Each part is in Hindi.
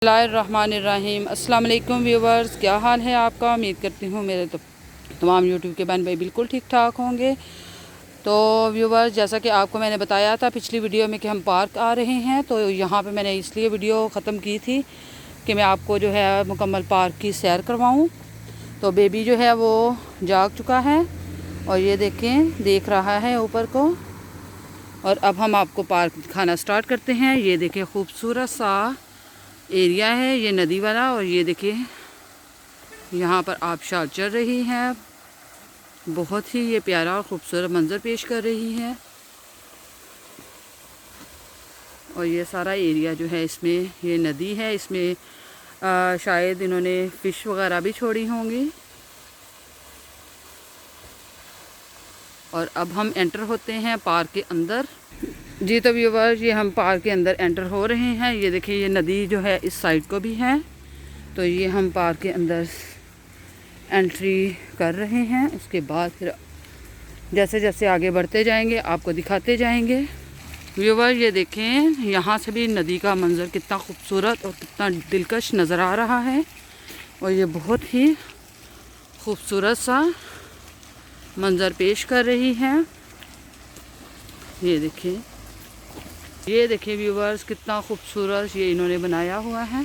बिस्मिल्लाहिर्रहमानिर्रहीम। अस्सलाम वालेकुम व्यूवर्स, क्या हाल है आपका। उम्मीद करती हूँ मेरे तमाम यूट्यूब के बहन भाई बिल्कुल ठीक ठाक होंगे। तो व्यूवर्स, जैसा कि आपको मैंने बताया था पिछली वीडियो में कि हम पार्क आ रहे हैं, तो यहाँ पे मैंने इसलिए वीडियो ख़त्म की थी कि मैं आपको जो है मुकम्मल पार्क की सैर करवाऊँ। तो बेबी जो है वो जाग चुका है और ये देखें, देख रहा है ऊपर को। और अब हम आपको पार्क दिखाना स्टार्ट करते हैं। ये देखें, खूबसूरत सा एरिया है ये नदी वाला। और ये देखिए, यहाँ पर आबशार चल रही है, बहुत ही ये प्यारा और ख़ूबसूरत मंज़र पेश कर रही है। और ये सारा एरिया जो है, इसमें ये नदी है, इसमें शायद इन्होंने फ़िश वगैरह भी छोड़ी होंगी। और अब हम एंटर होते हैं पार्क के अंदर। जी तो व्यूअर्स, ये हम पार्क के अंदर एंटर हो रहे हैं। ये देखिए, ये नदी जो है इस साइड को भी है। तो ये हम पार्क के अंदर एंट्री कर रहे हैं। उसके बाद फिर जैसे जैसे आगे बढ़ते जाएंगे आपको दिखाते जाएंगे। व्यूअर्स, ये देखें, यहाँ से भी नदी का मंज़र कितना खूबसूरत और कितना दिलकश नज़र आ रहा है। और ये बहुत ही खूबसूरत सा मंज़र पेश कर रही है। ये देखिए व्यूअर्स, कितना खूबसूरत ये इन्होंने बनाया हुआ है।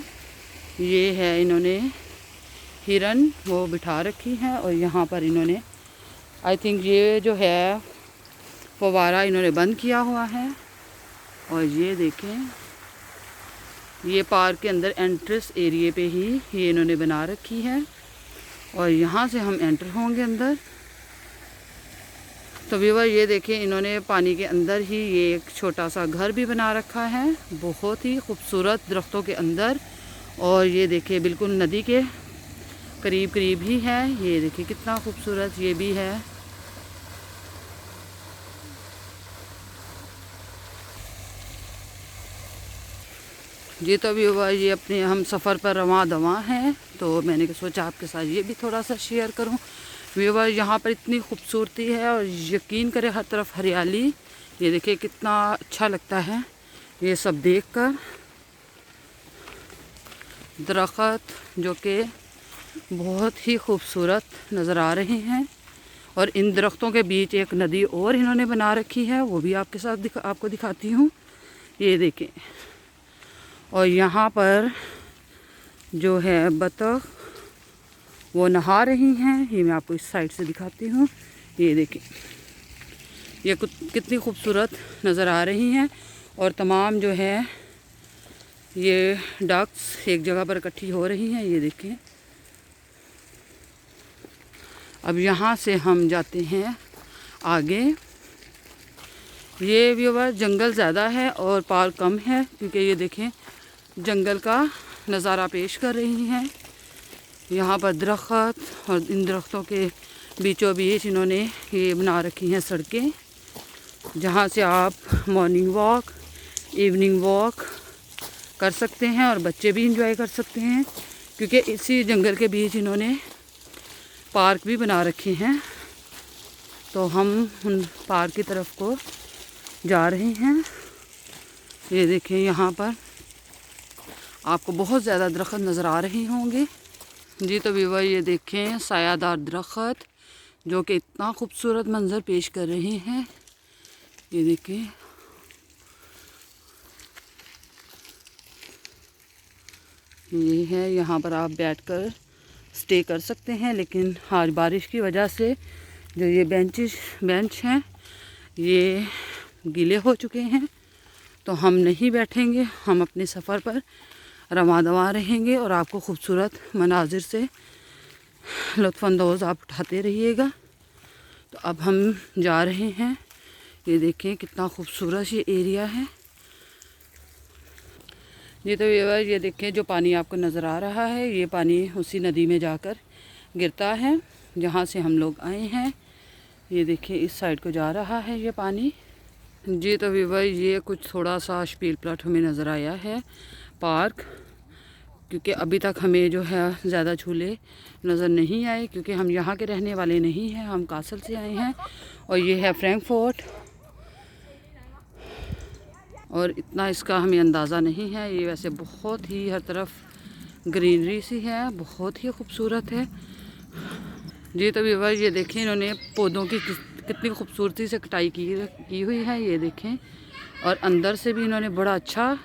ये है, इन्होंने हिरन वो बिठा रखी है और यहाँ पर इन्होंने आई थिंक ये जो है फव्वारा इन्होंने बंद किया हुआ है। और ये देखें, ये पार्क के अंदर एंट्रेंस एरिया पे ही ये इन्होंने बना रखी है। और यहाँ से हम एंटर होंगे अंदर। तो व्यूअर, ये देखें, इन्होंने पानी के अंदर ही ये एक छोटा सा घर भी बना रखा है, बहुत ही खूबसूरत दरख्तों के अंदर। और ये देखिए, बिल्कुल नदी के करीब करीब ही है। ये देखिए कितना खूबसूरत ये भी है। जी तो व्यूअर, ये अपने हम सफ़र पर रवां दवां हैं, तो मैंने सोचा आपके साथ ये भी थोड़ा सा शेयर करूं। व्यूअर, यहाँ पर इतनी खूबसूरती है और यकीन करें हर तरफ हरियाली। ये देखिए कितना अच्छा लगता है ये सब देखकर। दरख्त जो कि बहुत ही खूबसूरत नज़र आ रहे हैं। और इन दरख्तों के बीच एक नदी और इन्होंने बना रखी है, वो भी आपके साथ आपको दिखाती हूँ। ये देखें, और यहाँ पर जो है बतख वो नहा रही हैं। ये मैं आपको इस साइड से दिखाती हूँ। ये देखें, ये कितनी खूबसूरत नज़र आ रही हैं। और तमाम जो है ये डक्स एक जगह पर इकट्ठी हो रही हैं। ये देखें, अब यहाँ से हम जाते हैं आगे। ये व्यूअर, जंगल ज़्यादा है और पार्क कम है, क्योंकि ये देखें जंगल का नज़ारा पेश कर रही हैं। यहाँ पर दरख्त और इन दरख्तों के बीचों बीच इन्होंने ये बना रखी हैं सड़कें, जहाँ से आप मॉर्निंग वॉक, इवनिंग वॉक कर सकते हैं और बच्चे भी इंजॉय कर सकते हैं, क्योंकि इसी जंगल के बीच इन्होंने पार्क भी बना रखे हैं। तो हम उन पार्क की तरफ को जा रहे हैं। ये देखें, यहाँ पर आपको बहुत ज़्यादा दरख्त नज़र आ रहे होंगे। जी तो व्यूअर, ये देखें, सायादार दरख्त जो कि इतना खूबसूरत मंज़र पेश कर रहे हैं। ये देखें, ये है, यहाँ पर आप बैठकर स्टे कर सकते हैं। लेकिन आज बारिश की वजह से जो ये बेंच हैं ये गीले हो चुके हैं, तो हम नहीं बैठेंगे। हम अपने सफ़र पर रवां दवां रहेंगे और आपको खूबसूरत मनाजिर से लुत्फ़अंदोज़ आप उठाते रहिएगा। तो अब हम जा रहे हैं। ये देखें कितना खूबसूरत ये एरिया है। ये तो ये देखें, जो पानी आपको नज़र आ रहा है, ये पानी उसी नदी में जाकर गिरता है जहाँ से हम लोग आए हैं। ये देखें, इस साइड को जा रहा है ये पानी। जी तो व्यूअर, ये कुछ थोड़ा सा स्पील प्लॉट हमें नज़र आया है पार्क, क्योंकि अभी तक हमें जो है ज़्यादा झूले नज़र नहीं आए, क्योंकि हम यहाँ के रहने वाले नहीं हैं, हम कासल से आए हैं। और ये है फ्रैंकफर्ट, और इतना इसका हमें अंदाज़ा नहीं है। ये वैसे बहुत ही हर तरफ ग्रीनरी सी है, बहुत ही खूबसूरत है जी। तो व्यूअर ये देखें इन्होंने पौधों की कितनी खूबसूरती से कटाई की हुई है, ये देखें। और अंदर से भी इन्होंने बड़ा अच्छा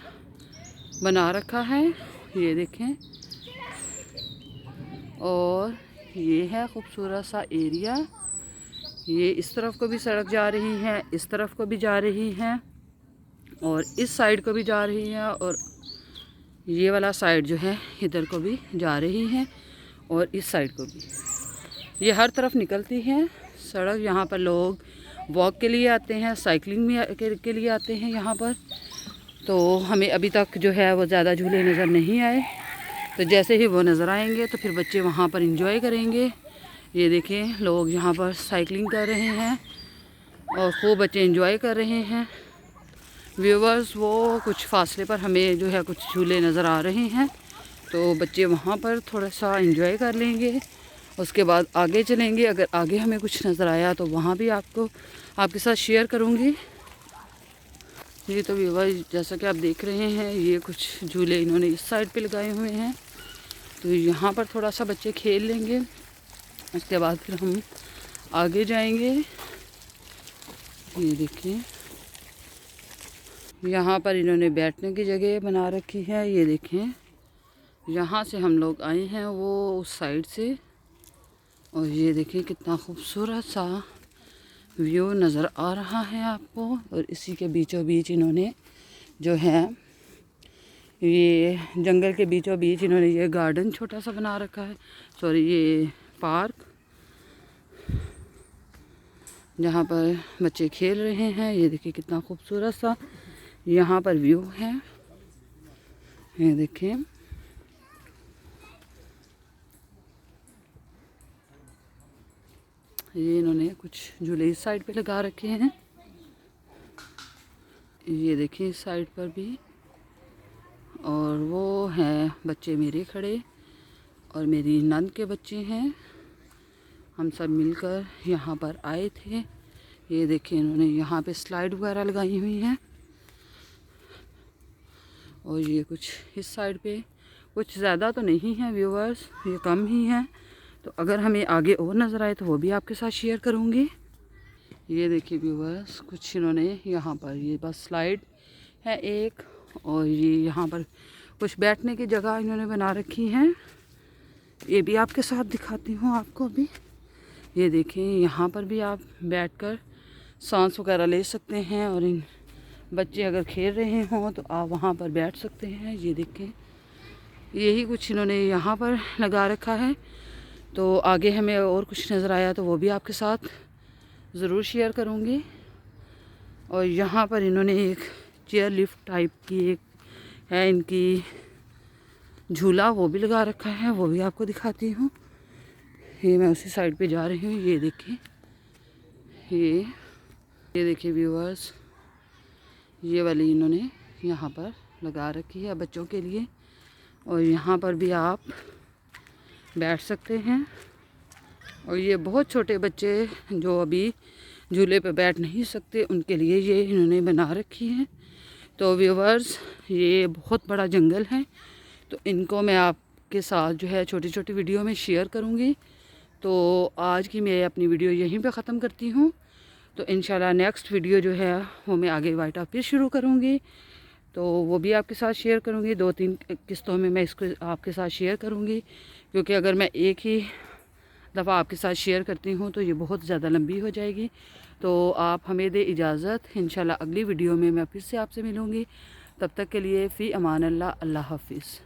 बना रखा है, ये देखें। और ये है खूबसूरत सा एरिया। ये इस तरफ को भी सड़क जा रही है, इस तरफ को भी जा रही है, और इस साइड को भी जा रही है, और ये वाला साइड जो है इधर को भी जा रही है, और इस साइड को भी। ये हर तरफ निकलती है सड़क। यहाँ पर लोग वॉक के लिए आते हैं, साइकिलिंग के लिए आते हैं यहाँ पर। तो हमें अभी तक जो है वो ज़्यादा झूले नज़र नहीं आए, तो जैसे ही वो नज़र आएंगे तो फिर बच्चे वहाँ पर इंजॉय करेंगे। ये देखें लोग यहाँ पर साइकिलिंग कर रहे हैं और खूब बच्चे इंजॉय कर रहे हैं। व्यूवर्स वो कुछ फासले पर हमें जो है कुछ झूले नज़र आ रहे हैं, तो बच्चे वहाँ पर थोड़ा सा इंजॉय कर लेंगे। उसके बाद आगे चलेंगे। अगर आगे हमें कुछ नज़र आया तो वहाँ भी आपके साथ शेयर करूँगी। ये तो व्यूवर्स जैसा कि आप देख रहे हैं, ये कुछ झूले इन्होंने इस साइड पे लगाए हुए हैं, तो यहाँ पर थोड़ा सा बच्चे खेल लेंगे। उसके बाद फिर हम आगे जाएंगे। ये देखिए यहाँ पर इन्होंने बैठने की जगह बना रखी है। ये देखें यहाँ से हम लोग आए हैं वो उस साइड से, और ये देखिए कितना खूबसूरत सा व्यू नज़र आ रहा है आपको। और इसी के बीचों बीच इन्होंने जो है ये जंगल के बीचों बीच इन्होंने ये गार्डन छोटा सा बना रखा है, सॉरी ये पार्क, जहाँ पर बच्चे खेल रहे हैं। ये देखिए कितना खूबसूरत सा यहाँ पर व्यू है, ये देखिए। ये इन्होंने कुछ झूले इस साइड पे लगा रखे हैं, ये देखिए इस साइड पर भी। और वो हैं बच्चे मेरे खड़े, और मेरी नंद के बच्चे हैं। हम सब मिलकर यहाँ पर आए थे। ये देखिए इन्होंने यहाँ पे स्लाइड वगैरह लगाई हुई हैं, और ये कुछ इस साइड पे, कुछ ज़्यादा तो नहीं है व्यूवर्स, ये कम ही हैं। तो अगर हमें आगे और नज़र आए तो वो भी आपके साथ शेयर करूँगी। ये देखिए व्यूवर्स कुछ इन्होंने यहाँ पर ये बस स्लाइड है एक, और ये यहाँ पर कुछ बैठने की जगह इन्होंने बना रखी हैं। ये भी आपके साथ दिखाती हूँ आपको अभी। ये देखें यहाँ पर भी आप बैठकर सांस वगैरह ले सकते हैं, और इन बच्चे अगर खेल रहे हों तो आप वहाँ पर बैठ सकते हैं। ये देखें यही कुछ इन्होंने यहाँ पर लगा रखा है। तो आगे हमें और कुछ नज़र आया तो वो भी आपके साथ ज़रूर शेयर करूँगी। और यहाँ पर इन्होंने एक चेयर लिफ्ट टाइप की एक है इनकी झूला, वो भी लगा रखा है, वो भी आपको दिखाती हूँ। ये मैं उसी साइड पे जा रही हूँ। ये देखिए ये देखिए व्यूअर्स, ये वाली इन्होंने यहाँ पर लगा रखी है बच्चों के लिए, और यहाँ पर भी आप बैठ सकते हैं। और ये बहुत छोटे बच्चे जो अभी झूले पे बैठ नहीं सकते उनके लिए ये इन्होंने बना रखी है। तो व्यूअर्स ये बहुत बड़ा जंगल है, तो इनको मैं आपके साथ जो है छोटी छोटी वीडियो में शेयर करूँगी। तो आज की मैं अपनी वीडियो यहीं पे ख़त्म करती हूँ। तो इंशाल्लाह नेक्स्ट वीडियो जो है वो मैं आगे वाइटा फिर शुरू करूँगी, तो वो भी आपके साथ शेयर करूँगी। 2-3 किस्तों में मैं इसको आपके साथ शेयर करूँगी, क्योंकि अगर मैं एक ही दफ़ा आपके साथ शेयर करती हूँ तो ये बहुत ज़्यादा लंबी हो जाएगी। तो आप हमें दे इजाज़त, इंशाल्लाह अगली वीडियो में मैं फिर से आपसे मिलूँगी। तब तक के लिए फ़ी अमान अल्लाह, अल्लाह हाफिज़।